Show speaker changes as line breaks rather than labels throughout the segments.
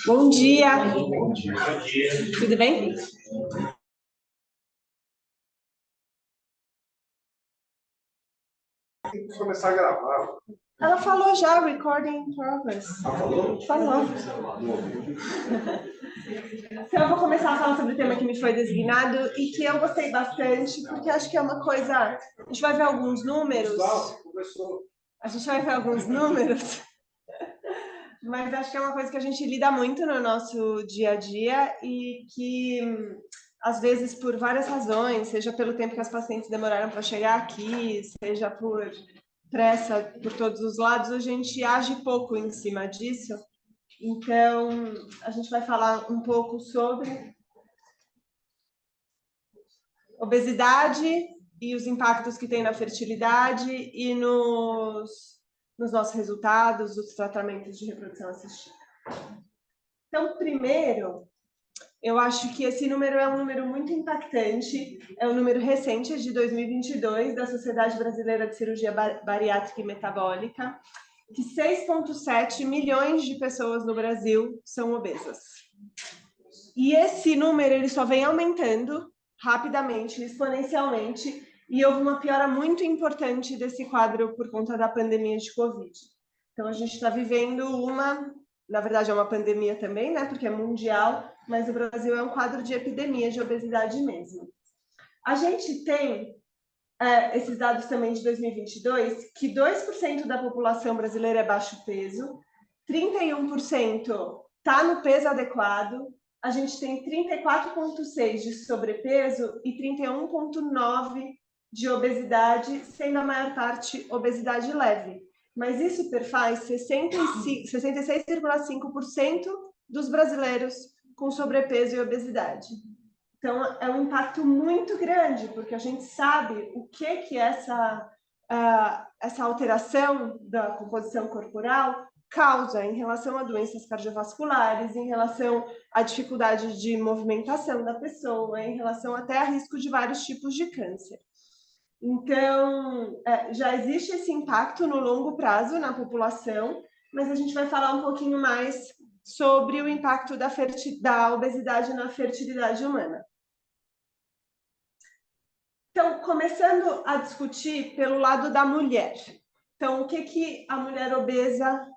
Bom dia. Tudo bem?
Tem que começar a gravar.
Ela falou já, recording in progress.
Falou?
Falou. Então, eu vou começar a falar sobre o tema que me foi designado e que eu gostei bastante, porque acho que é uma coisa... A gente vai ver alguns números. A gente vai ver alguns números. Mas acho que é uma coisa que a gente lida muito no nosso dia a dia e que, às vezes, por várias razões, seja pelo tempo que as pacientes demoraram para chegar aqui, seja por pressa por todos os lados, a gente age pouco em cima disso. Então, a gente vai falar um pouco sobre obesidade e os impactos que tem na fertilidade e nos nossos resultados, os tratamentos de reprodução assistida. Então, primeiro, eu acho que esse número é um número muito impactante, é um número recente, de 2022, da Sociedade Brasileira de Cirurgia Bariátrica e Metabólica, que 6,7 milhões de pessoas no Brasil são obesas. E esse número ele só vem aumentando rapidamente, exponencialmente, e houve uma piora muito importante desse quadro por conta da pandemia de Covid. Então, a gente está vivendo na verdade, é uma pandemia também, né, porque é mundial, mas o Brasil é um quadro de epidemia de obesidade mesmo. A gente tem esses dados também de 2022, que 2% da população brasileira é baixo peso, 31% está no peso adequado, a gente tem 34,6% de sobrepeso e 31,9% de obesidade, sendo a maior parte obesidade leve. Mas isso perfaz 66,5% dos brasileiros com sobrepeso e obesidade. Então, é um impacto muito grande, porque a gente sabe o que essa alteração da composição corporal causa em relação a doenças cardiovasculares, em relação à dificuldade de movimentação da pessoa, em relação até a risco de vários tipos de câncer. Então, já existe esse impacto no longo prazo na população, mas a gente vai falar um pouquinho mais sobre o impacto da obesidade na fertilidade humana. Então, começando a discutir pelo lado da mulher. Então, o que a mulher obesa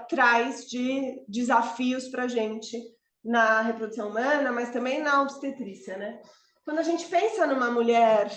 traz de desafios para a gente na reprodução humana, mas também na obstetrícia, né? Quando a gente pensa numa mulher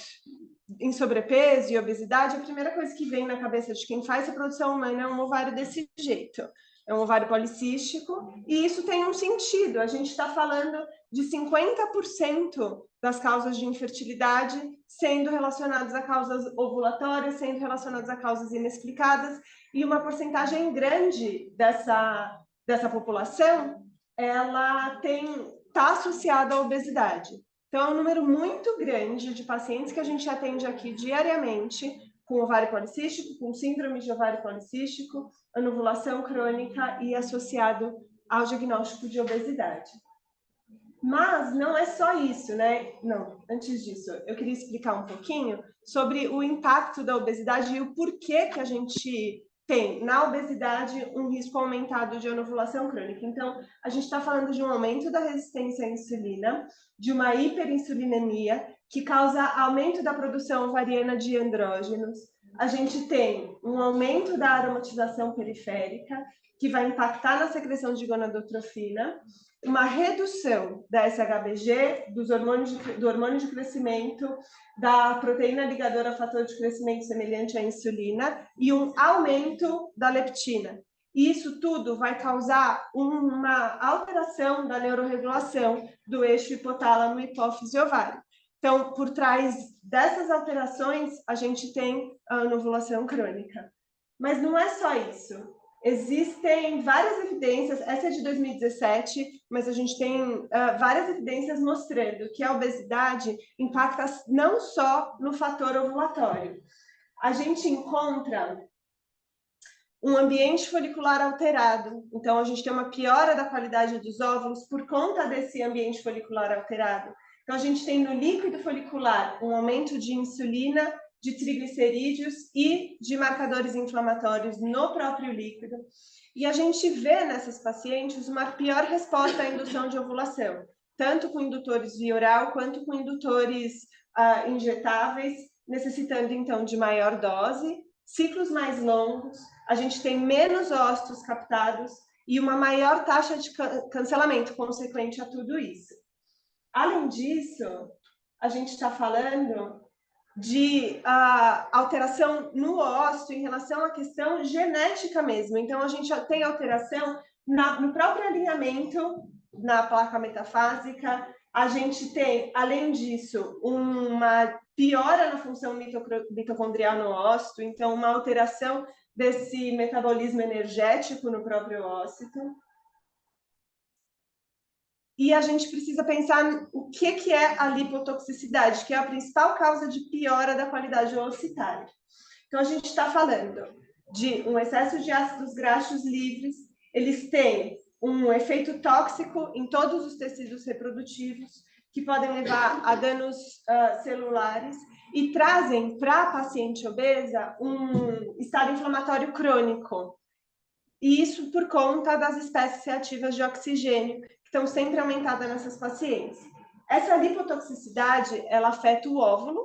em sobrepeso e obesidade, a primeira coisa que vem na cabeça de quem faz reprodução humana é um ovário desse jeito. É um ovário policístico, e isso tem um sentido. A gente está falando de 50% das causas de infertilidade sendo relacionadas a causas ovulatórias, sendo relacionadas a causas inexplicadas, e uma porcentagem grande dessa população, ela está associada à obesidade. Então, é um número muito grande de pacientes que a gente atende aqui diariamente com ovário policístico, com síndrome de ovário policístico, anovulação crônica e associado ao diagnóstico de obesidade. Mas não é só isso, né? Não, antes disso, eu queria explicar um pouquinho sobre o impacto da obesidade e o porquê que a gente tem na obesidade um risco aumentado de anovulação crônica. Então, a gente está falando de um aumento da resistência à insulina, de uma hiperinsulinemia, que causa aumento da produção ovariana de andrógenos. A gente tem um aumento da aromatização periférica, que vai impactar na secreção de gonadotrofina, uma redução da SHBG, do hormônio de crescimento, da proteína ligadora ao fator de crescimento semelhante à insulina e um aumento da leptina. E isso tudo vai causar uma alteração da neurorregulação do eixo hipotálamo, hipófise e ovário. Então, por trás dessas alterações, a gente tem a anovulação crônica. Mas não é só isso. Existem várias evidências, essa é de 2017, mas a gente tem várias evidências mostrando que a obesidade impacta não só no fator ovulatório. A gente encontra um ambiente folicular alterado, então a gente tem uma piora da qualidade dos óvulos por conta desse ambiente folicular alterado. Então, a gente tem no líquido folicular um aumento de insulina, de triglicerídeos e de marcadores inflamatórios no próprio líquido. E a gente vê nessas pacientes uma pior resposta à indução de ovulação, tanto com indutores via oral quanto com indutores injetáveis, necessitando então de maior dose, ciclos mais longos, a gente tem menos ócitos captados e uma maior taxa de cancelamento consequente a tudo isso. Além disso, a gente está falando de alteração no ósseo em relação à questão genética mesmo. Então, a gente já tem alteração no próprio alinhamento, na placa metafásica. A gente tem, além disso, uma piora na função mitocondrial no ósseo, então uma alteração desse metabolismo energético no próprio óssito. E a gente precisa pensar o que é a lipotoxicidade, que é a principal causa de piora da qualidade ocitária. Então, a gente está falando de um excesso de ácidos graxos livres, eles têm um efeito tóxico em todos os tecidos reprodutivos, que podem levar a danos celulares e trazem para a paciente obesa um estado inflamatório crônico. E isso por conta das espécies reativas de oxigênio, que estão sempre aumentadas nessas pacientes. Essa lipotoxicidade, ela afeta o óvulo,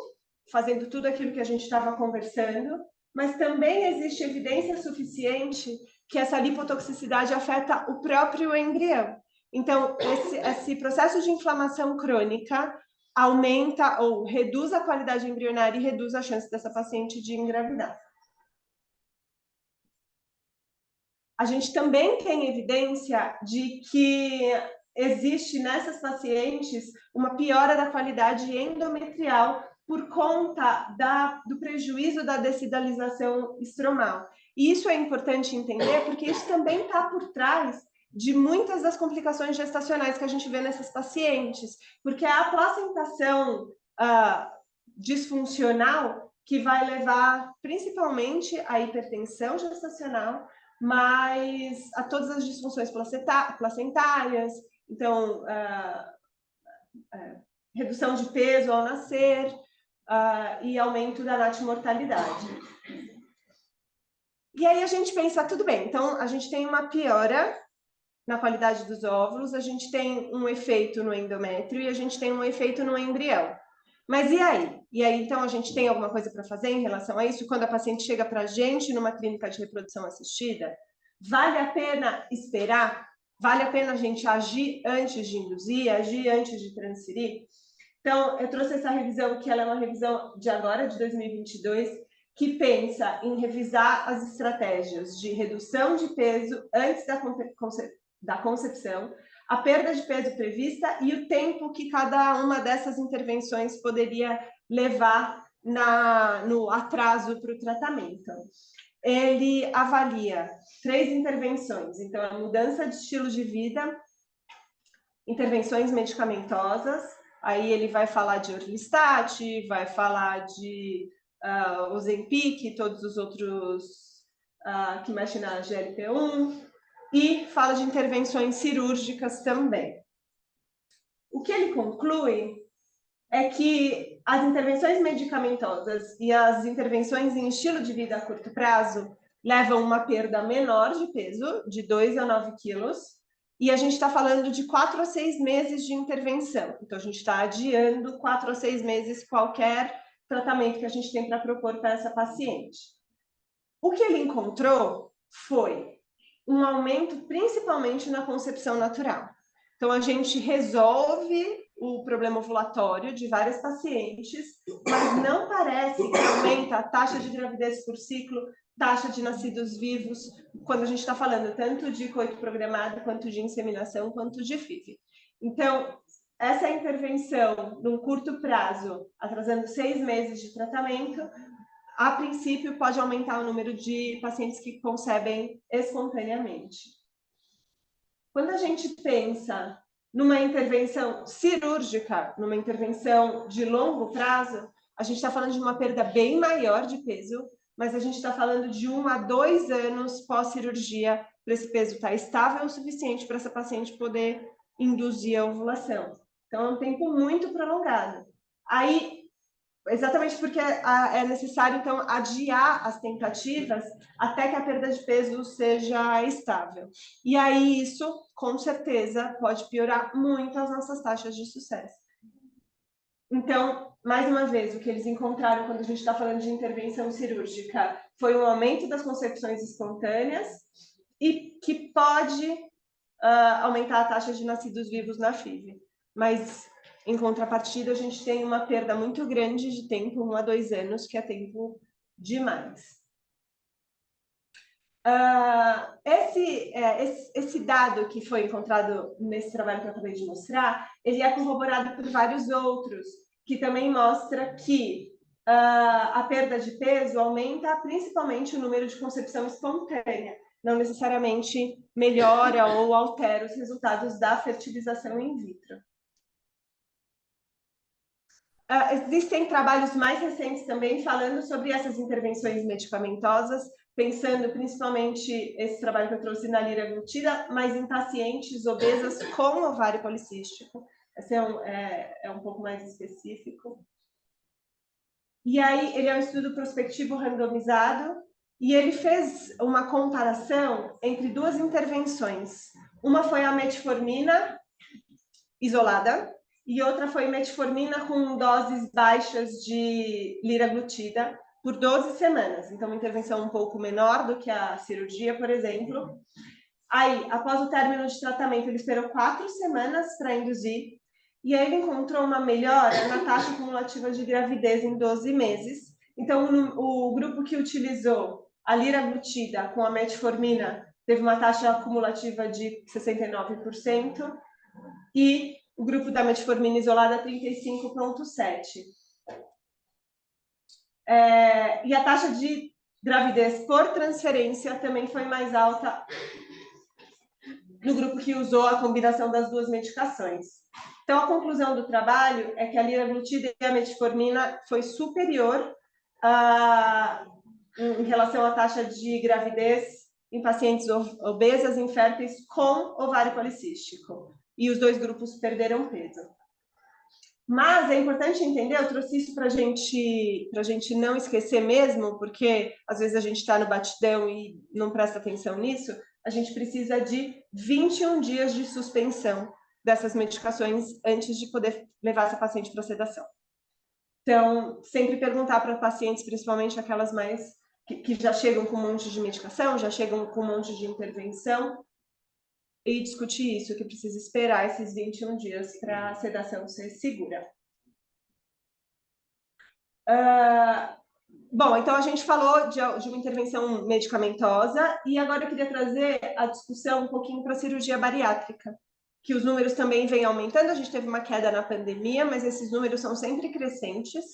fazendo tudo aquilo que a gente estava conversando, mas também existe evidência suficiente que essa lipotoxicidade afeta o próprio embrião. Então, esse processo de inflamação crônica aumenta ou reduz a qualidade embrionária e reduz a chance dessa paciente de engravidar. A gente também tem evidência de que existe nessas pacientes uma piora da qualidade endometrial por conta do prejuízo da dessidalização estromal. E isso é importante entender, porque isso também está por trás de muitas das complicações gestacionais que a gente vê nessas pacientes, porque é a placentação disfuncional que vai levar principalmente à hipertensão gestacional, mas a todas as disfunções placentárias, então, redução de peso ao nascer e aumento da natimortalidade. E aí a gente pensa, tudo bem, então a gente tem uma piora na qualidade dos óvulos, a gente tem um efeito no endométrio e a gente tem um efeito no embrião. Mas e aí? E aí, então, a gente tem alguma coisa para fazer em relação a isso? Quando a paciente chega para a gente numa clínica de reprodução assistida, vale a pena esperar? Vale a pena a gente agir antes de induzir, agir antes de transferir? Então, eu trouxe essa revisão, que ela é uma revisão de agora, de 2022, que pensa em revisar as estratégias de redução de peso antes da concepção, a perda de peso prevista e o tempo que cada uma dessas intervenções poderia levar no atraso para o tratamento. Ele avalia 3 intervenções, então a mudança de estilo de vida, intervenções medicamentosas, aí ele vai falar de orlistat, vai falar de Ozempic, todos os outros que mexem na GLP-1, e fala de intervenções cirúrgicas também. O que ele conclui é que as intervenções medicamentosas e as intervenções em estilo de vida a curto prazo levam uma perda menor de peso, de 2 a 9 quilos, e a gente está falando de 4 a 6 meses de intervenção. Então, a gente está adiando 4 a 6 meses qualquer tratamento que a gente tem para propor para essa paciente. O que ele encontrou foi um aumento principalmente na concepção natural. Então, a gente resolve o problema ovulatório de várias pacientes, mas não parece que aumenta a taxa de gravidez por ciclo, taxa de nascidos vivos, quando a gente está falando tanto de coito programado, quanto de inseminação, quanto de FIV. Então, essa intervenção, num curto prazo, atrasando 6 meses de tratamento, a princípio pode aumentar o número de pacientes que concebem espontaneamente. Quando a gente pensa numa intervenção cirúrgica, numa intervenção de longo prazo, a gente está falando de uma perda bem maior de peso, mas a gente está falando de 1 a 2 anos pós-cirurgia para esse peso estar estável o suficiente para essa paciente poder induzir a ovulação. Então, é um tempo muito prolongado. Aí, exatamente porque é necessário, então, adiar as tentativas até que a perda de peso seja estável. E aí, isso, com certeza, pode piorar muito as nossas taxas de sucesso. Então, mais uma vez, o que eles encontraram quando a gente está falando de intervenção cirúrgica foi um aumento das concepções espontâneas e que pode aumentar a taxa de nascidos vivos na FIV. Mas, em contrapartida, a gente tem uma perda muito grande de tempo, 1 a 2 anos, que é tempo demais. Esse dado que foi encontrado nesse trabalho que eu acabei de mostrar, ele é corroborado por vários outros, que também mostra que a perda de peso aumenta principalmente o número de concepção espontânea, não necessariamente melhora ou altera os resultados da fertilização in vitro. Existem trabalhos mais recentes também falando sobre essas intervenções medicamentosas, pensando principalmente esse trabalho que eu trouxe na liraglutida, mas em pacientes obesas com ovário policístico. Esse é um pouco mais específico. E aí, ele é um estudo prospectivo randomizado, e ele fez uma comparação entre duas intervenções. Uma foi a metformina isolada, e outra foi metformina com doses baixas de liraglutida por 12 semanas. Então, uma intervenção um pouco menor do que a cirurgia, por exemplo. Aí, após o término de tratamento, ele esperou 4 semanas para induzir, e aí ele encontrou uma melhora na taxa cumulativa de gravidez em 12 meses. Então, o grupo que utilizou a liraglutida com a metformina teve uma taxa cumulativa de 69%, e o grupo da metformina isolada 35,7%. E a taxa de gravidez por transferência também foi mais alta no grupo que usou a combinação das duas medicações. Então, a conclusão do trabalho é que a liraglutida e a metformina foi superior em relação à taxa de gravidez em pacientes obesas inférteis com ovário policístico. E os dois grupos perderam peso. Mas é importante entender, eu trouxe isso para a gente não esquecer mesmo, porque às vezes a gente está no batidão e não presta atenção nisso, a gente precisa de 21 dias de suspensão dessas medicações antes de poder levar essa paciente para sedação. Então, sempre perguntar para pacientes, principalmente aquelas mais que já chegam com um monte de medicação, já chegam com um monte de intervenção, e discutir isso, que precisa esperar esses 21 dias para a sedação ser segura. Bom, então a gente falou de uma intervenção medicamentosa, e agora eu queria trazer a discussão um pouquinho para a cirurgia bariátrica, que os números também vêm aumentando. A gente teve uma queda na pandemia, mas esses números são sempre crescentes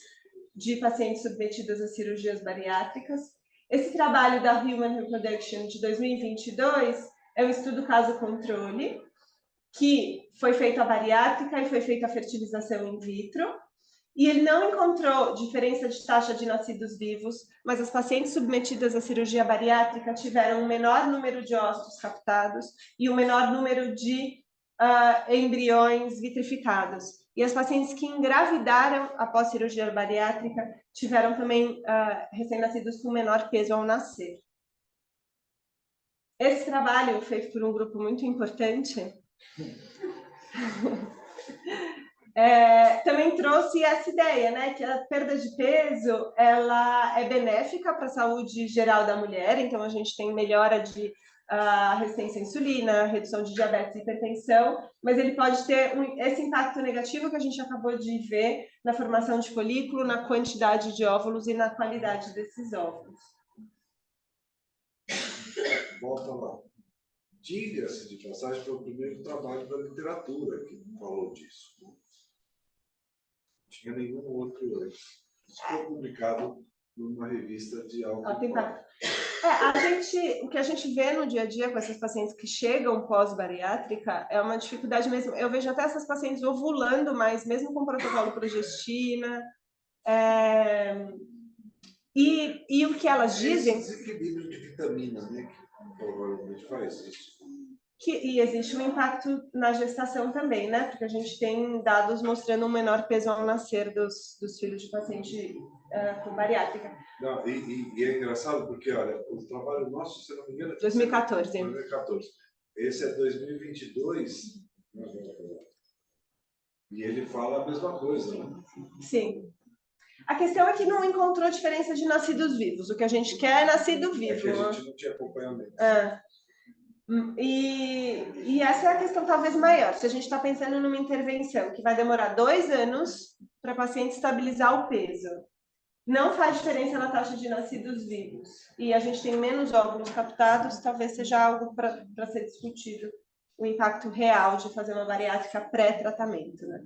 de pacientes submetidos a cirurgias bariátricas. Esse trabalho da Human Reproduction de 2022 é um estudo caso-controle, que foi feito a bariátrica e foi feita a fertilização in vitro, e ele não encontrou diferença de taxa de nascidos vivos, mas as pacientes submetidas à cirurgia bariátrica tiveram um menor número de óvulos captados e um menor número de embriões vitrificados. E as pacientes que engravidaram após cirurgia bariátrica tiveram também recém-nascidos com menor peso ao nascer. Esse trabalho, feito por um grupo muito importante, também trouxe essa ideia, né, que a perda de peso ela é benéfica para a saúde geral da mulher. Então a gente tem melhora de resistência à insulina, redução de diabetes e hipertensão, mas ele pode ter esse impacto negativo que a gente acabou de ver na formação de folículo, na quantidade de óvulos e na qualidade desses óvulos.
Volta lá. Diga-se de passagem, foi o primeiro trabalho da literatura que falou disso. Não tinha nenhum outro antes. Isso foi publicado numa revista de alto impacto.
O que a gente vê no dia a dia com essas pacientes que chegam pós-bariátrica é uma dificuldade mesmo. Eu vejo até essas pacientes ovulando mais, mesmo com protocolo progestina. E o que elas dizem...
Esse desequilíbrio de vitamina, né, que provavelmente faz isso.
E existe um impacto na gestação também, né? Porque a gente tem dados mostrando um menor peso ao nascer dos filhos de paciente com bariátrica.
Não, e é engraçado porque, olha, o trabalho nosso, se não me engano, é
2014.
2014. Esse é 2022, e ele fala a mesma coisa, né?
Sim. A questão é que não encontrou diferença de nascidos vivos. O que a gente quer é nascido vivo.
É que a gente não tinha acompanhamento.
E essa é a questão talvez maior. Se a gente está pensando numa intervenção que vai demorar 2 anos para o paciente estabilizar o peso, não faz diferença na taxa de nascidos vivos, e a gente tem menos óvulos captados, talvez seja algo para ser discutido, o impacto real de fazer uma bariátrica pré-tratamento, né?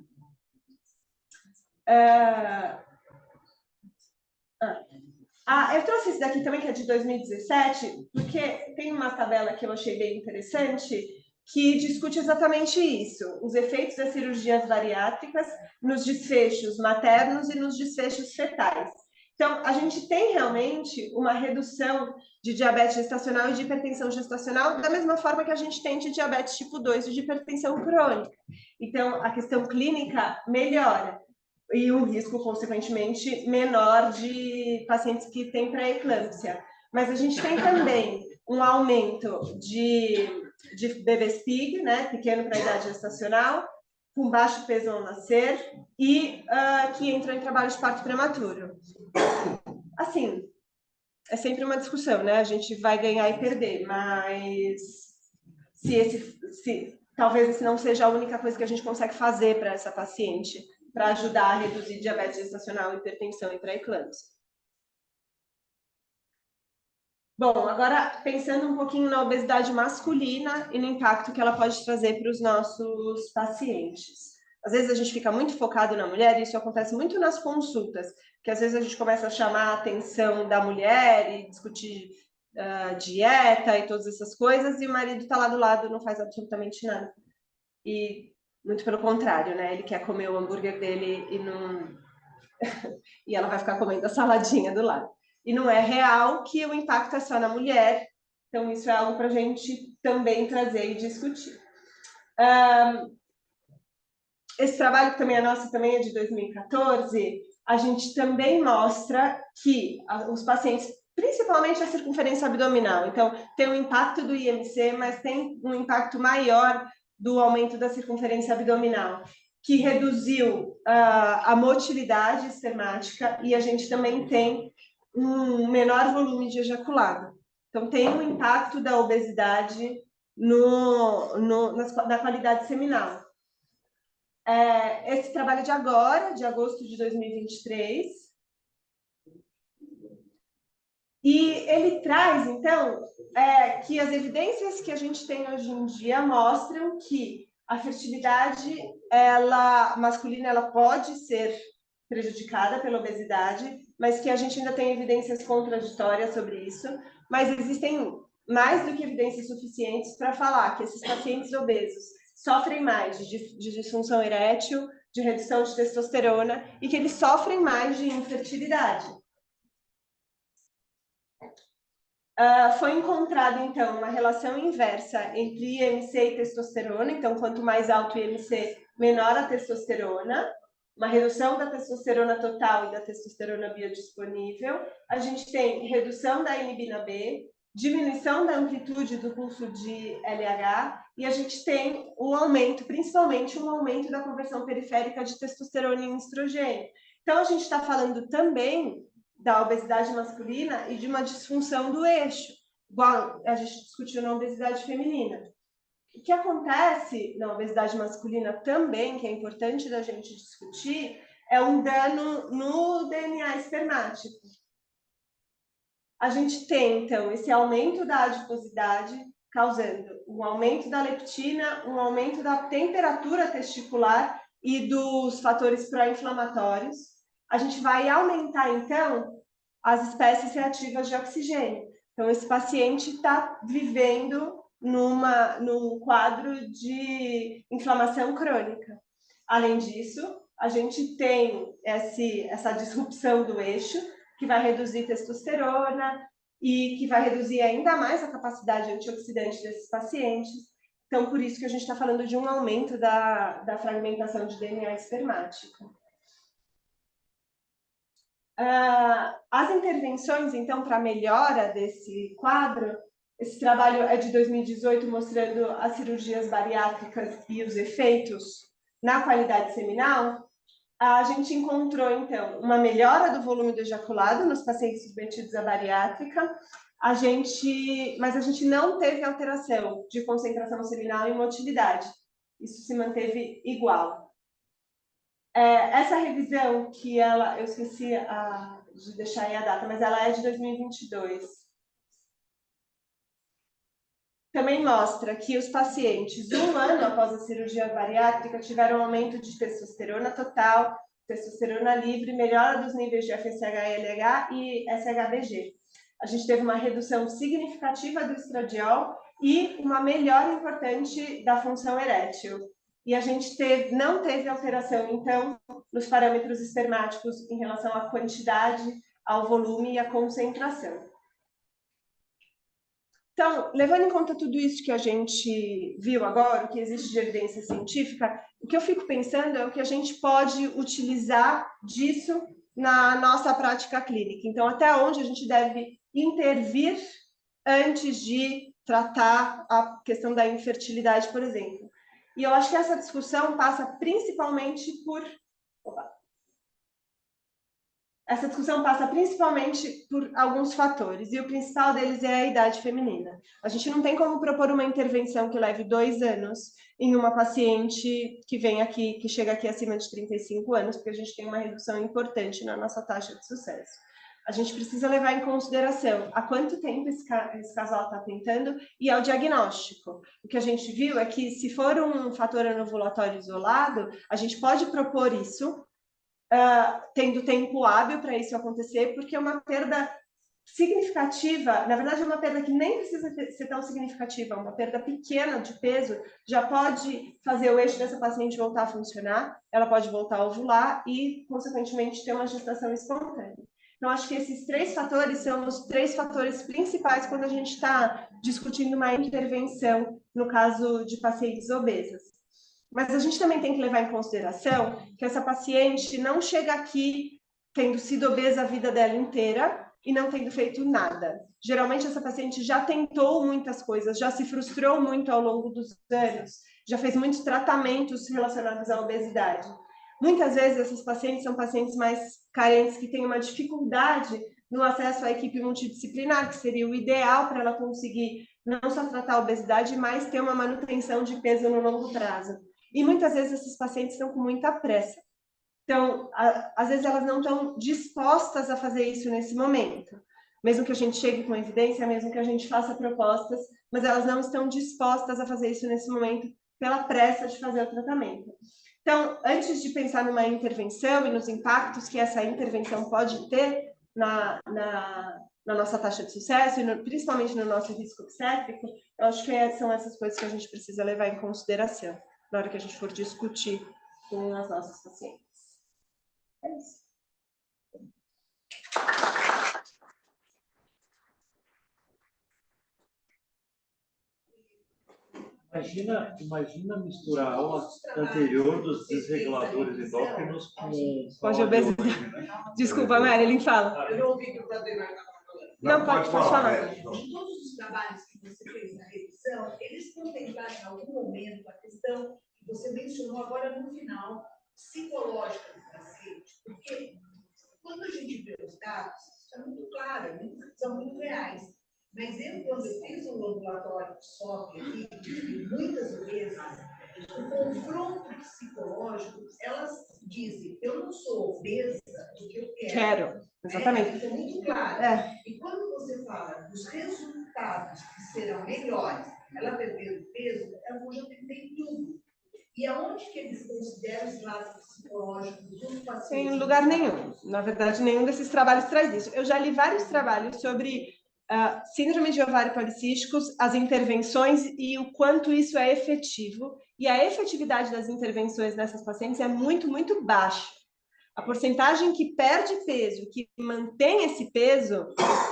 Eu trouxe esse daqui também, que é de 2017, porque tem uma tabela que eu achei bem interessante, que discute exatamente isso, os efeitos das cirurgias bariátricas nos desfechos maternos e nos desfechos fetais. Então, a gente tem realmente uma redução de diabetes gestacional e de hipertensão gestacional, da mesma forma que a gente tem de diabetes tipo 2 e de hipertensão crônica. Então, a questão clínica melhora. E o risco, consequentemente, menor de pacientes que têm pré-eclâmpsia. Mas a gente tem também um aumento de bebês PIG, né, pequeno para a idade gestacional, com baixo peso ao nascer, e que entram em trabalho de parto prematuro. Assim, é sempre uma discussão, né? A gente vai ganhar e perder, mas talvez esse não seja a única coisa que a gente consegue fazer para essa paciente, para ajudar a reduzir diabetes gestacional, hipertensão e pré-eclâmpsia. Bom, agora pensando um pouquinho na obesidade masculina e no impacto que ela pode trazer para os nossos pacientes. Às vezes a gente fica muito focado na mulher, e isso acontece muito nas consultas, que às vezes a gente começa a chamar a atenção da mulher e discutir dieta e todas essas coisas, e o marido está lá do lado, não faz absolutamente nada. E muito pelo contrário, né? Ele quer comer o hambúrguer dele e não... e ela vai ficar comendo a saladinha do lado. E não é real que o impacto é só na mulher, então isso é algo para a gente também trazer e discutir. Esse trabalho que também é nosso, também é de 2014, a gente também mostra que os pacientes, principalmente a circunferência abdominal, então tem um impacto do IMC, mas tem um impacto maior do aumento da circunferência abdominal, que reduziu a motilidade espermática, e a gente também tem um menor volume de ejaculado. Então tem um impacto da obesidade na qualidade seminal. Esse trabalho de agora, de agosto de 2023, e ele traz, então, que as evidências que a gente tem hoje em dia mostram que a fertilidade masculina ela pode ser prejudicada pela obesidade, mas que a gente ainda tem evidências contraditórias sobre isso, mas existem mais do que evidências suficientes para falar que esses pacientes obesos sofrem mais de disfunção erétil, de redução de testosterona, e que eles sofrem mais de infertilidade. Foi encontrada, então, uma relação inversa entre IMC e testosterona. Então, quanto mais alto o IMC, menor a testosterona. Uma redução da testosterona total e da testosterona biodisponível. A gente tem redução da inibina B, diminuição da amplitude do pulso de LH, e a gente tem um aumento, principalmente um aumento da conversão periférica de testosterona em estrogênio. Então, a gente está falando também da obesidade masculina e de uma disfunção do eixo, igual a gente discutiu na obesidade feminina. O que acontece na obesidade masculina também, que é importante da gente discutir, é um dano no DNA espermático. A gente tem, então, esse aumento da adiposidade, causando um aumento da leptina, um aumento da temperatura testicular e dos fatores pró-inflamatórios. A gente vai aumentar, então, as espécies reativas de oxigênio. Então, esse paciente está vivendo num quadro de inflamação crônica. Além disso, a gente tem essa disrupção do eixo, que vai reduzir testosterona e que vai reduzir ainda mais a capacidade antioxidante desses pacientes. Então, por isso que a gente está falando de um aumento da fragmentação de DNA espermático. As intervenções, então, para a melhora desse quadro, esse trabalho é de 2018, mostrando as cirurgias bariátricas e os efeitos na qualidade seminal. A gente encontrou, então, uma melhora do volume do ejaculado nos pacientes submetidos à bariátrica, mas a gente não teve alteração de concentração seminal e motilidade. Isso se manteve igual. Essa revisão, que eu esqueci de deixar aí a data, mas ela é de 2022. Também mostra que os pacientes, um ano após a cirurgia bariátrica, tiveram um aumento de testosterona total, testosterona livre, melhora dos níveis de FSH-LH e SHBG. A gente teve uma redução significativa do estradiol e uma melhora importante da função erétil. E a gente não teve alteração, então, nos parâmetros espermáticos em relação à quantidade, ao volume e à concentração. Então, levando em conta tudo isso que a gente viu agora, o que existe de evidência científica, o que eu fico pensando é o que a gente pode utilizar disso na nossa prática clínica. Então, até onde a gente deve intervir antes de tratar a questão da infertilidade, por exemplo. E eu acho que essa discussão passa principalmente por... Essa discussão passa principalmente por alguns fatores, e o principal deles é a idade feminina. A gente não tem como propor uma intervenção que leve 2 anos em uma paciente que chega aqui acima de 35 anos, porque a gente tem uma redução importante na nossa taxa de sucesso. A gente precisa levar em consideração há quanto tempo esse casal está tentando e ao diagnóstico. O que a gente viu é que, se for um fator anovulatório isolado, a gente pode propor isso, tendo tempo hábil para isso acontecer, porque é uma perda significativa, na verdade é uma perda que nem precisa ser tão significativa, uma perda pequena de peso já pode fazer o eixo dessa paciente voltar a funcionar, ela pode voltar a ovular e, consequentemente, ter uma gestação espontânea. Então, acho que esses 3 fatores são os 3 fatores principais quando a gente está discutindo uma intervenção no caso de pacientes obesas. Mas a gente também tem que levar em consideração que essa paciente não chega aqui tendo sido obesa a vida dela inteira e não tendo feito nada. Geralmente, essa paciente já tentou muitas coisas, já se frustrou muito ao longo dos anos, já fez muitos tratamentos relacionados à obesidade. Muitas vezes, essas pacientes são pacientes mais carentes, que têm uma dificuldade no acesso à equipe multidisciplinar, que seria o ideal para ela conseguir não só tratar a obesidade, mas ter uma manutenção de peso no longo prazo. E muitas vezes esses pacientes estão com muita pressa. Então, às vezes elas não estão dispostas a fazer isso nesse momento. Mesmo que a gente chegue com evidência, mesmo que a gente faça propostas, mas elas não estão dispostas a fazer isso nesse momento pela pressa de fazer o tratamento. Então, antes de pensar numa intervenção e nos impactos que essa intervenção pode ter na nossa taxa de sucesso, e principalmente no nosso risco obstétrico, eu acho que são essas coisas que a gente precisa levar em consideração na hora que a gente for discutir com as nossas pacientes. É isso.
Imagina misturar a aula anterior dos desreguladores endócrinos com a
obesidade.
Né?
Desculpa, Marilyn, fala.
Eu não ouvi o que o Vladimir estava falando.
Não, pode falar.
Em todos os trabalhos que você fez na revisão, eles contemplaram em algum momento a questão que você mencionou agora no final, psicológica do paciente. Porque quando a gente vê os dados, isso é muito claro, são muito reais. Mas quando eu fiz um ambulatório de SOP aqui, muitas vezes, o confronto psicológico, elas dizem, eu não sou obesa porque eu quero.
Exatamente.
Isso é muito claro. E quando você fala dos resultados que serão melhores, ela perder o peso, ela já tem tudo. E aonde que eles consideram os lados psicológicos dos pacientes?
Em lugar nenhum. Na verdade, nenhum desses trabalhos traz isso. Eu já li vários trabalhos sobre síndrome de ovário policísticos, as intervenções e o quanto isso é efetivo. E a efetividade das intervenções nessas pacientes é muito, muito baixa. A porcentagem que perde peso, que mantém esse peso,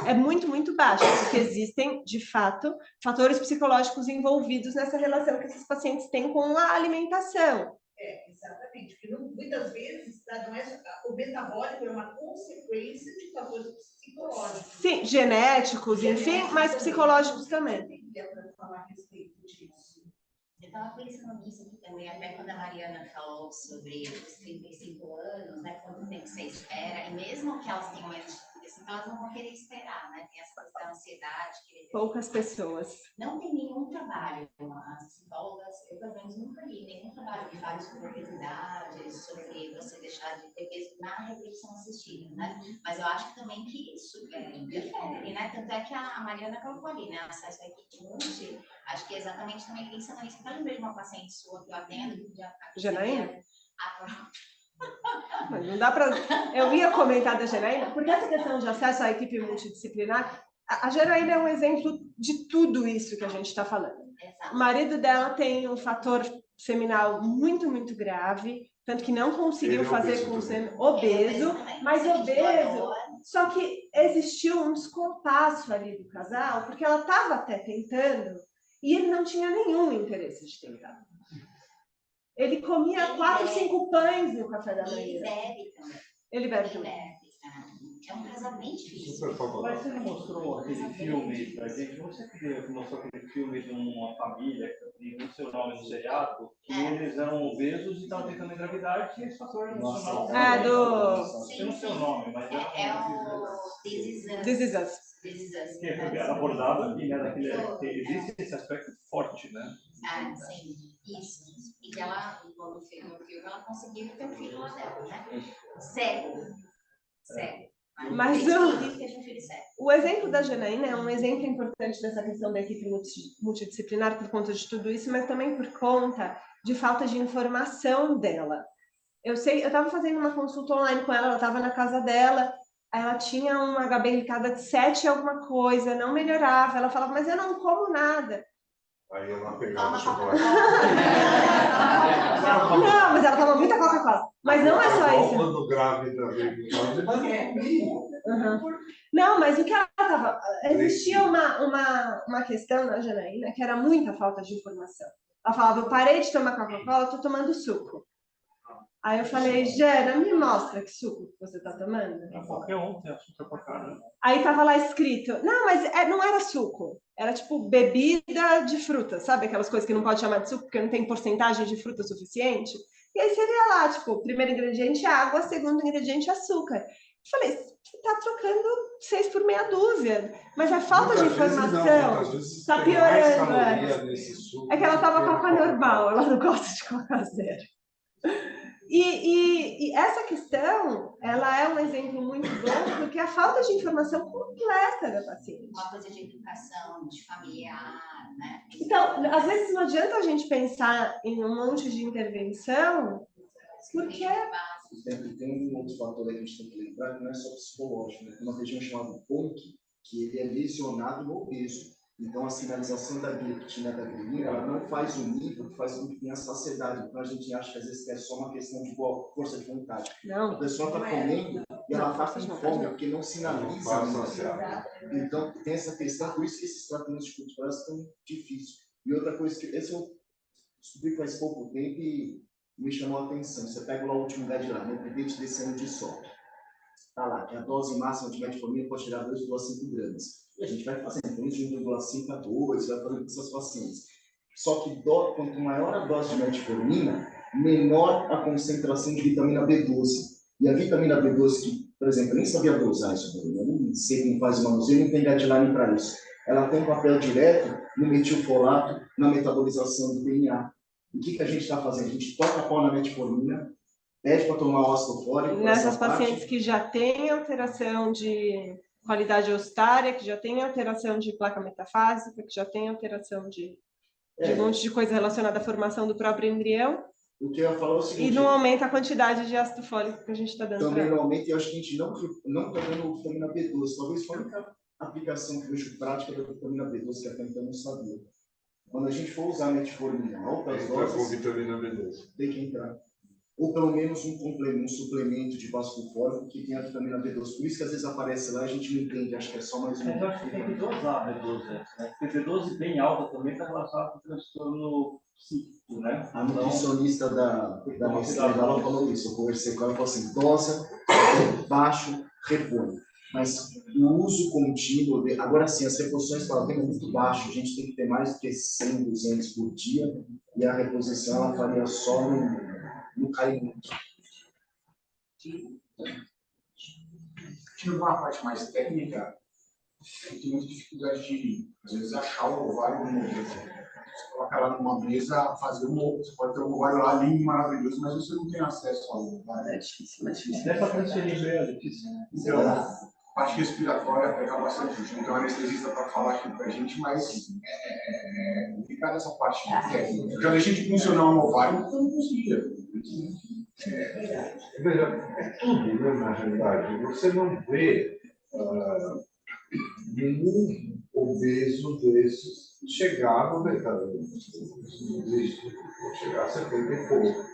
é muito, muito baixa, porque existem, de fato, fatores psicológicos envolvidos nessa relação que esses pacientes têm com a alimentação.
Exatamente. Porque muitas vezes não é, o metabólico é uma consequência de fatores psicológicos.
Sim, genéticos, enfim, mas psicológicos também.
Para falar a respeito disso.
Eu estava pensando nisso aqui também, até quando a Mariana falou sobre os 35 anos, né, quanto tempo você espera, e mesmo que elas tenham menos depressão, elas não vão querer esperar, né, tem essa coisa da ansiedade.
Poucas pessoas.
Não tem nenhum trabalho, as psicólogas, eu pelo menos nunca li nenhum trabalho que fale sobre obesidade, sobre você deixar de ter peso na reprodução assistida, né, mas eu acho também que isso interfere, né, tanto é que a Mariana colocou ali, né, acesso à equipe multi, acho que é exatamente também pensando nisso. Eu lembrei de uma paciente sua que eu atendo, que já
Janaína? Mas não dá para. Eu ia comentar da Janaína, porque essa questão de acesso à equipe multidisciplinar, a Janaína é um exemplo de tudo isso que a gente está falando.
Exato.
O marido dela tem um fator seminal muito, muito grave, tanto que não conseguiu fazer com ser obeso, mas obeso. Só que existiu um descompasso ali do casal, porque ela estava até tentando, e ele não tinha nenhum interesse de tentar. Ele comia 4, 5 pães no café da manhã.
Ele bebe também.
Ele bebe também.
É um casal bem difícil.
Mas você não mostrou aquele filme pra gente? Você que mostrou aquele filme de uma família, que tem o seu nome no seriado, que eles eram obesos e estavam tentando engravidar, e tinha esse fator emocional. Eu não sei o nome, mas
é o
This Is Us.
Que é abordado aqui, né? Existe esse aspecto forte, né?
Ah, sim, isso. E que ela, quando fez o filme, ela conseguiu ter um filho lá dela, né? Cego.
Mas o exemplo da Janaína é um exemplo importante dessa questão da equipe multidisciplinar por conta de tudo isso, mas também por conta de falta de informação dela. Eu estava fazendo uma consulta online com ela estava na casa dela, ela tinha uma HB glicada de 7 alguma coisa, não melhorava, ela falava, mas eu não como nada.
Aí ela pegava o chocolate.
Não, mas ela toma muita Coca-Cola. Mas não é só isso.
Quando grávida,
Não, mas o que ela estava... Existia uma questão na Janaína que era muita falta de informação. Ela falava, eu parei de tomar Coca-Cola, estou tomando suco. Aí eu falei, Jana, me mostra que suco você está tomando.
Qualquer um tem açúcar pra caramba.
Aí estava lá escrito, não, mas não era suco. Era tipo bebida de fruta, sabe? Aquelas coisas que não pode chamar de suco porque não tem porcentagem de fruta suficiente. E aí seria lá, tipo, primeiro ingrediente água, segundo ingrediente açúcar. Eu falei, você está trocando 6 por meia dúzia. Mas a falta de informação está piorando. É que ela estava com Coca normal, ela não gosta de Coca zero. E essa questão, ela é um exemplo muito bom, porque a falta de informação completa da paciente.
Uma coisa de educação, de familiar, né?
Então, às vezes não adianta a gente pensar em um monte de intervenção, porque...
Tem um outro fator aí que a gente tem que lembrar, que não é só psicológico, né? Tem uma região chamada PONC, que ele é lesionado no obeso. Então, a sinalização da glicotina da grelina, ela não faz o nível que faz com que tenha saciedade. Então, a gente acha que às vezes é só uma questão de boa força de vontade.
Não.
A pessoa está comendo e ela está com fome, porque não sinaliza. Então, tem essa questão, por isso que esses tratamentos de curto prazo são difíceis. E outra coisa, que esse eu descobri faz pouco tempo e me chamou a atenção. Você pega lá o último guideline, né? Prevente desse ano de sol. Está lá, que a dose máxima de metformina pode chegar a 2,5 gramas. A gente vai fazendo de 1,5 a 2, vai fazendo com essas pacientes. Só que quanto maior a dose de metformina, menor a concentração de vitamina B12. E a vitamina B12, que, por exemplo, eu nem sabia dosar isso, eu nem sei quem faz o manuseio, não tem guideline para isso. Ela tem um papel direto no metilfolato, na metabolização do DNA. O que a gente está fazendo? A gente toca a pau na metformina, pede para tomar ácido fólico.
Nessas pacientes que já têm alteração de qualidade ossária, que já têm alteração de placa metafásica, que já têm alteração de um monte de coisa relacionada à formação do próprio embrião.
O que eu ia falar é o seguinte...
E não aumenta a quantidade de ácido fólico que a gente está dando.
Também não aumenta, e eu acho que a gente não está dando vitamina B12. Talvez foi a única aplicação que eu vejo prática da vitamina B12, que até então eu não sabia. Quando a gente for usar metformina, altas doses...
com vitamina B12.
Tem que entrar. ou pelo menos um complemento, um suplemento de ácido fólico que tenha vitamina B12. Por isso que às vezes aparece lá e a gente não entende, acho que é só mais um.
Mas eu acho que tem que dosar a B12, né? Porque B12 bem alta também está relacionada com o transtorno psíquico, né?
A nutricionista da Nestlé ela falou isso. Eu conversei com ela e falou assim: dosa, baixo, repõe. Mas o uso contínuo, agora sim, as reposições para tempo é muito baixo, a gente tem que ter mais do que 100, 200 por dia, e a reposição ela faria só no caimento.
Tinha uma parte mais técnica, eu tenho muita dificuldade de, às vezes, achar o ovário no momento. Você coloca lá numa mesa, fazer você pode ter um ovário lá lindo, maravilhoso, mas você não tem acesso ao ovário.
É difícil, mas difícil.
Até para transferir bem, é difícil.
Então, a parte respiratória pega bastante gente. Não tem um anestesista para falar aqui para a gente, mas é complicada essa parte técnica. Eu já deixei de funcionar um ovário porque eu não conseguia.
Veja, é tudo, né, na realidade. Você não vê nenhum obeso desses chegar no mercado. Não existe. Chegar a 70 e pouco.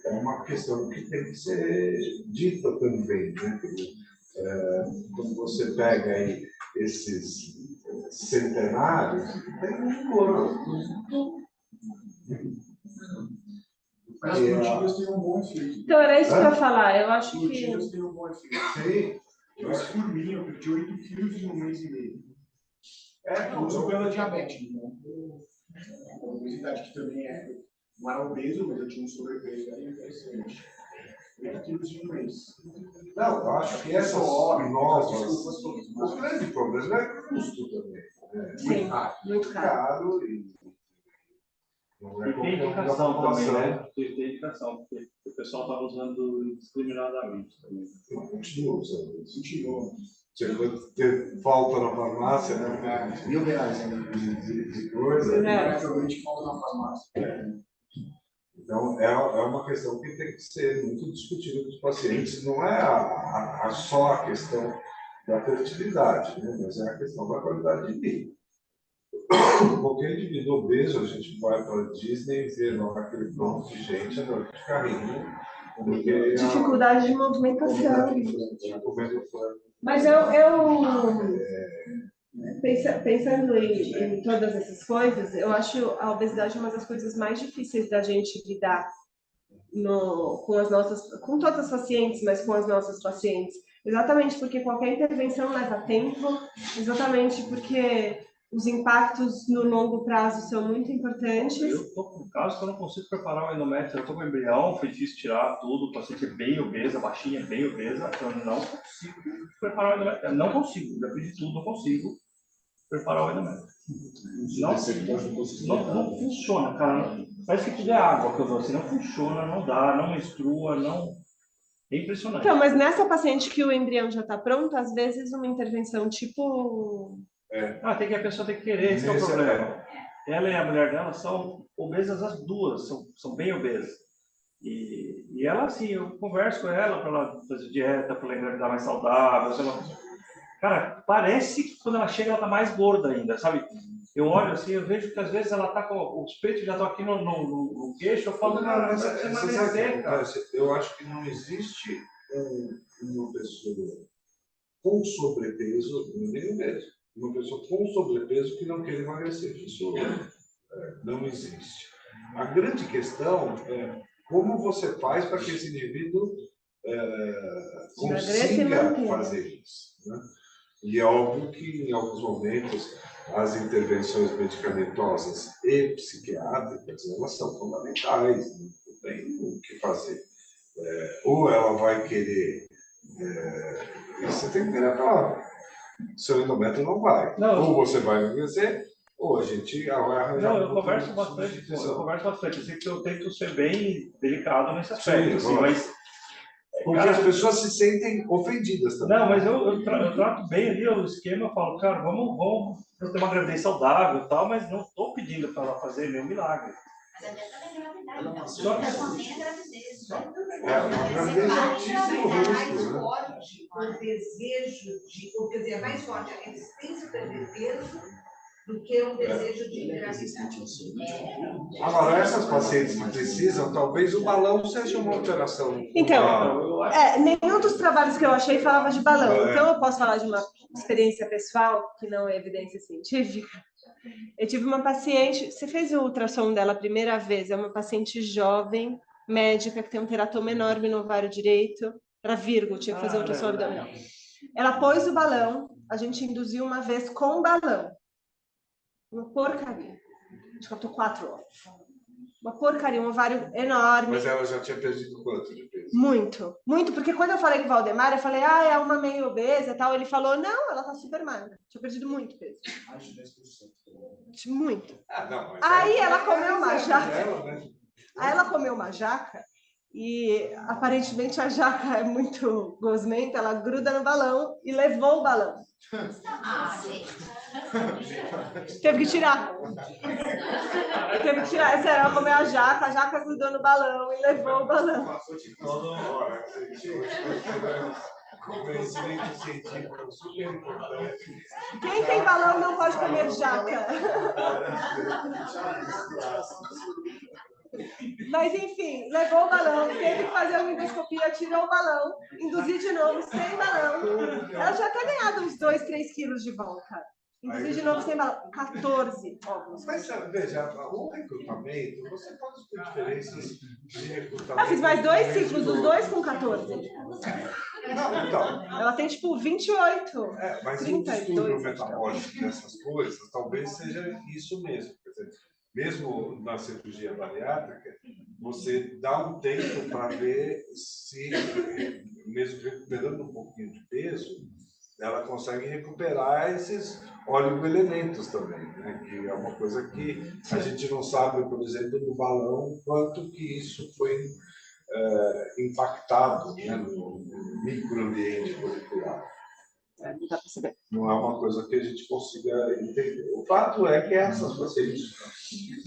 É uma questão que tem que ser dita também, né? Quando você pega aí esses centenários, tem um gordo.
Mas as plantilhas têm um bom efeito.
Então, era isso que eu ia falar. Eu acho
As
que...
plantilhas têm um bom efeito.
Sim.
Mas por mim, eu perdi 8 quilos em um mês e meio. Eu uso pela diabetes, né? A obesidade que também não era obeso, mas eu tinha um sobrepeso, era interessante. 8 quilos em um mês.
Não, eu acho que essas novas... O grande problema é o custo também.
Sim, muito caro.
Caro e... Não é
E tem
qualquer um da
indicação também,
população.
né? Tem indicação, porque o pessoal estava usando indiscriminadamente também.
Eu continuo usando isso.
Continua.
Chegou a ter falta na farmácia, né?
R$1.000 ainda.
De coisa.
Provavelmente falta na farmácia.
Então, é uma questão que tem que ser muito discutida com os pacientes. Não é só a questão da fertilidade, né? Mas é a questão da qualidade de vida. Qualquer indivíduo obeso, a gente vai para a Disney e vê lá aquele pronto de gente andando de carrinho. Porque
Dificuldade de movimentação.
comendo frango.
Mas pensando em todas essas coisas, eu acho a obesidade uma das coisas mais difíceis da gente lidar com todas as pacientes, mas com as nossas pacientes. Exatamente porque qualquer intervenção leva tempo, exatamente porque os impactos no longo prazo são muito importantes.
Eu estou com casos que eu não consigo preparar o endométrio. Eu estou com embrião, foi difícil tirar tudo, o paciente é bem obesa, baixinha, bem obesa. Eu não consigo preparar o endométrio. Eu não consigo, já fiz de tudo, não consigo preparar o endométrio. Não funciona, cara. Parece que tudo é água que eu dou assim, não funciona, não dá, não menstrua, não. É impressionante.
Então, mas nessa paciente que o embrião já está pronto, às vezes uma intervenção tipo...
A pessoa tem que querer, esse é o problema. Ela e a mulher dela são obesas as duas, são bem obesas. E ela, assim, eu converso com ela para ela fazer dieta, para ela engravidar mais saudável. Cara, parece que quando ela chega ela está mais gorda ainda, sabe? Eu olho assim, eu vejo que às vezes ela está com os peitos já estão aqui no queixo, eu falo, cara, você emagrecer, cara.
Eu acho que não existe uma pessoa com sobrepeso, nem mesmo, uma pessoa com sobrepeso que não queira emagrecer. Isso não existe. A grande questão é como você faz para que esse indivíduo consiga fazer isso, né? E é óbvio que, em alguns momentos, as intervenções medicamentosas e psiquiátricas, elas são fundamentais, né? Não tem o que fazer. Ou ela vai querer... você tem que virar para seu endométrio não vai. Ou você vai emagrecer, ou a gente vai arranjar...
Não, eu converso bastante. Eu sei que eu tento ser bem delicado nesse aspecto, assim, mas...
Porque as pessoas se sentem ofendidas também.
Não, mas eu trato bem ali o esquema, eu falo, cara, vamos ter uma gravidez saudável e tal, mas não estou pedindo para ela fazer nenhum milagre.
Mas até para engravidar,
Só que
também a gravidez.
Uma gravidez é altíssimo risco, né?
O desejo de obesidade é mais forte, a resistência a perder peso do que um desejo de engravidar.
Agora, essas pacientes que precisam, talvez o balão seja uma alteração.
Então, nenhum dos trabalhos que eu achei falava de balão. Então, eu posso falar de uma experiência pessoal, que não é evidência científica. Eu tive uma paciente, você fez o ultrassom dela a primeira vez, é uma paciente jovem, médica, que tem um teratoma enorme no ovário direito, era vírgula, tinha que fazer o ultrassom abdominal. Ela pôs o balão, a gente induziu uma vez com o balão. Uma porcaria. Acho que eu tô 4 horas. Uma porcaria, um ovário enorme.
Mas ela já tinha perdido quanto de peso?
Muito, muito, porque quando eu falei com o Valdemar, eu falei, é uma meio obesa e tal. Ele falou, não, ela tá super magra. Tinha perdido muito peso.
Mais de 10%.
Muito.
Não, mas
aí ela comeu uma jaca.
Dela, né?
Aí ela comeu uma jaca e aparentemente a jaca é muito gosmenta, ela gruda no balão e levou o balão. Teve que tirar. Teve que tirar. É sério, ela comeu a jaca grudou no balão e levou o balão.
Conhecimento científico super importante.
Quem tem balão não pode comer jaca. Mas enfim, levou o balão, teve que fazer uma endoscopia, tirou o balão, induzir de novo sem balão. Ela já até ganhado uns 2, 3 quilos de volta. Induzir de novo sem balão. 14 óvulos.
Mas veja, o recrutamento, você pode ter diferenças de recrutamento.
Eu fiz mais 2 ciclos, os 2 com 14.
Não, então.
Ela tem tipo 28.
Mas
32,
o distúrbio metabólico dessas coisas, talvez seja isso mesmo. Quer dizer, mesmo na cirurgia bariátrica, você dá um tempo para ver se, mesmo recuperando um pouquinho de peso, ela consegue recuperar esses oligoelementos também, né? Que é uma coisa que a gente não sabe, por exemplo, do balão, quanto que isso foi impactado, né, no microambiente folicular.
Não dá para saber.
Não é uma coisa que a gente consiga entender. O fato é que essas pacientes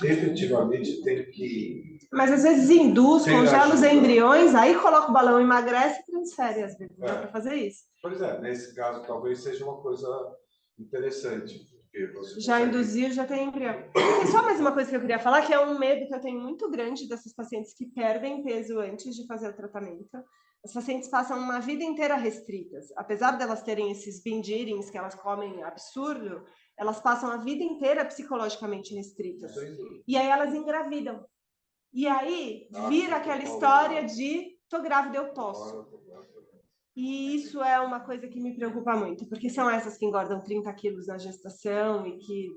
efetivamente têm que...
Mas às vezes induz, congela os embriões, aí coloca o balão, emagrece e transfere, às vezes. Dá para fazer isso.
Pois é, nesse caso talvez seja uma coisa interessante. Porque você
já
consegue...
induziu, já tem embrião. Tem só mais uma coisa que eu queria falar, que é um medo que eu tenho muito grande dessas pacientes que perdem peso antes de fazer o tratamento. As pacientes passam uma vida inteira restritas. Apesar delas terem esses binge eatings que elas comem absurdo, elas passam a vida inteira psicologicamente restritas. E aí elas engravidam. E aí vira aquela história de tô grávida, eu posso. E isso é uma coisa que me preocupa muito, porque são essas que engordam 30 quilos na gestação e que...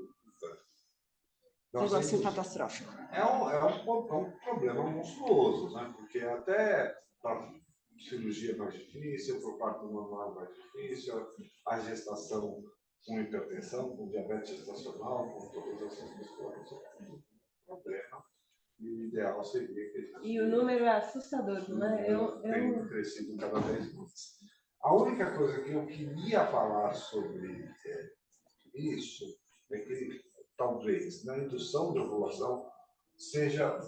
negócio catastrófico.
É um problema monstruoso, né? Porque até para cirurgia mais difícil, para o parto normal mais difícil, a gestação com hipertensão, com diabetes gestacional, com todas essas questões. É um problema. E o ideal seria que...
E o número é assustador, não é?
Tem crescido cada vez mais. A única coisa que eu queria falar sobre isso é que talvez na indução de ovulação seja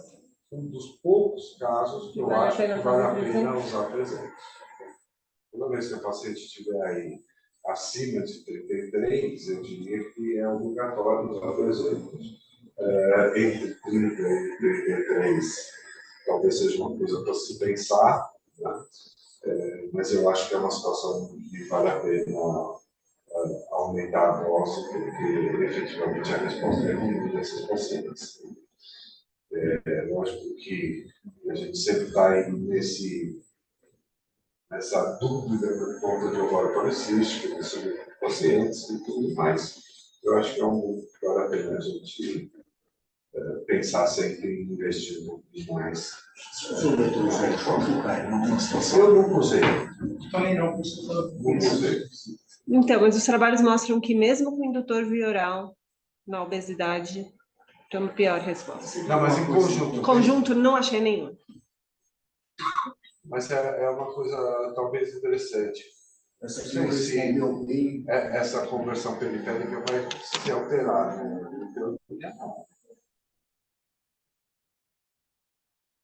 um dos poucos casos que eu acho que vale a pena usar presentes. Toda vez que a paciente estiver aí acima de 33, eu diria que é obrigatório usar presentes. Entre 30 e 33, talvez seja uma coisa para se pensar, né? Mas eu acho que é uma situação que vale a pena aumentar a dose, porque efetivamente a resposta é ruim dessas pacientes. Lógico que a gente sempre está aí nessa dúvida por conta de ovário policístico, desses pacientes e tudo mais. Eu acho que vale a pena a gente pensar sempre em investir um pouquinho mais. Eu não usei.
Também não.
Então, mas os trabalhos mostram que mesmo com indutor via oral, na obesidade, tem uma pior resposta.
Não, mas em conjunto.
Conjunto, não achei nenhum.
Mas é uma coisa talvez interessante. Essa conversão periférica vai se alterar, né?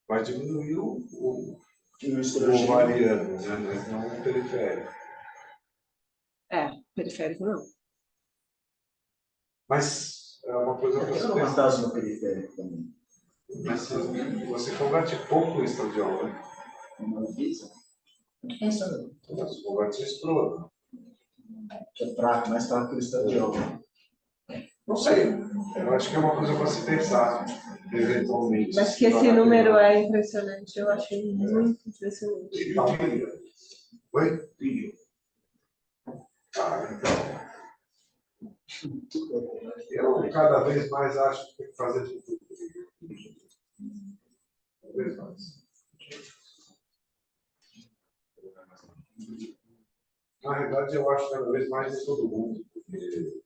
Vai diminuir o ovariano, né? Mas não o periférico.
Periférico não.
Mas é uma coisa para
Eu
você
sou uma
pensar.
cidade no periférico também.
Mas você converte pouco em estadual, né?
Uma visa. Pensando.
Você converte em estroa.
Que é fraco, mais fraco que o estadual.
Não sei. Eu acho que é uma coisa para se pensar, eventualmente.
Mas que esse número é impressionante, eu achei muito impressionante.
Então, oi? Ah, então. Eu cada vez mais acho que tem que fazer tudo. Cada vez mais. Na verdade, eu acho cada vez mais de todo mundo, porque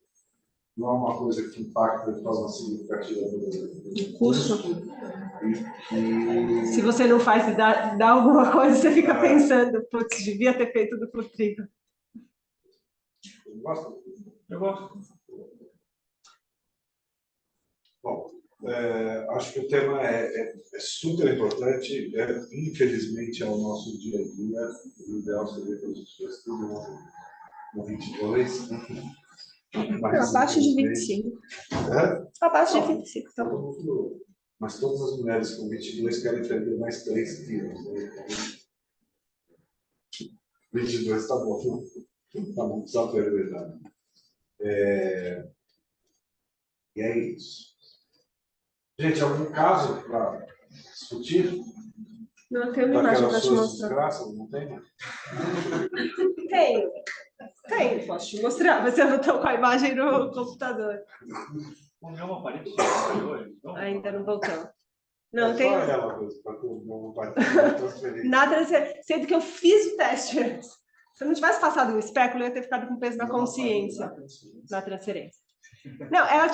não é uma coisa que impacta de forma significativa no
Custo.
E
Se você não faz e dá alguma coisa, você fica pensando, putz, devia ter feito do por trigo.
gosta?
Eu gosto.
Bom, acho que o tema é super importante, infelizmente é o nosso dia a dia, o ideal seria que a gente tivesse tudo no 22, né? Mas,
Abaixo de
infelizmente,
25.
É?
Abaixo de 25, tá bom.
Todo mundo- Mas todas as mulheres com 22 querem perder mais 3 quilos. Né? 22 tá bom. Tá bom, só perder. Né? E é isso. Gente, algum caso para discutir?
Não tenho uma imagem
Daquelas
para te
suas
mostrar.
desgraças? Não tem?
Tenho, posso te mostrar, mas eu não estou com a imagem no computador.
O meu aparelho saiu, então.
Ainda não voltou. Não,
Só
tenho.
ela mesmo, para todo mundo transferir.
Nada, sendo que eu fiz o teste antes. Se eu não tivesse passado o espéculo, eu ia ter ficado com peso na consciência, na transferência. Não, ela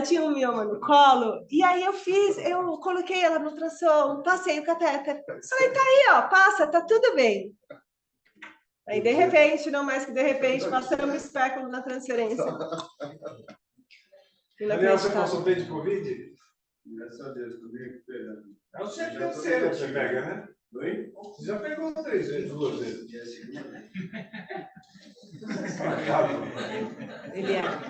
tinha um mioma no colo, e aí eu coloquei ela no ultrassom, passei o catéter. Falei, tá aí, ó, passa, tá tudo bem. Aí, de repente, não mais que de repente, passamos o espéculo na transferência.
Daniel, você passou bem de Covid?
Graças a Deus, tô bem recuperando.
É o terceiro que você pega, né?
Oi?
Você já pegou 3 vezes, 2 vezes.
E a segunda?
Ele é.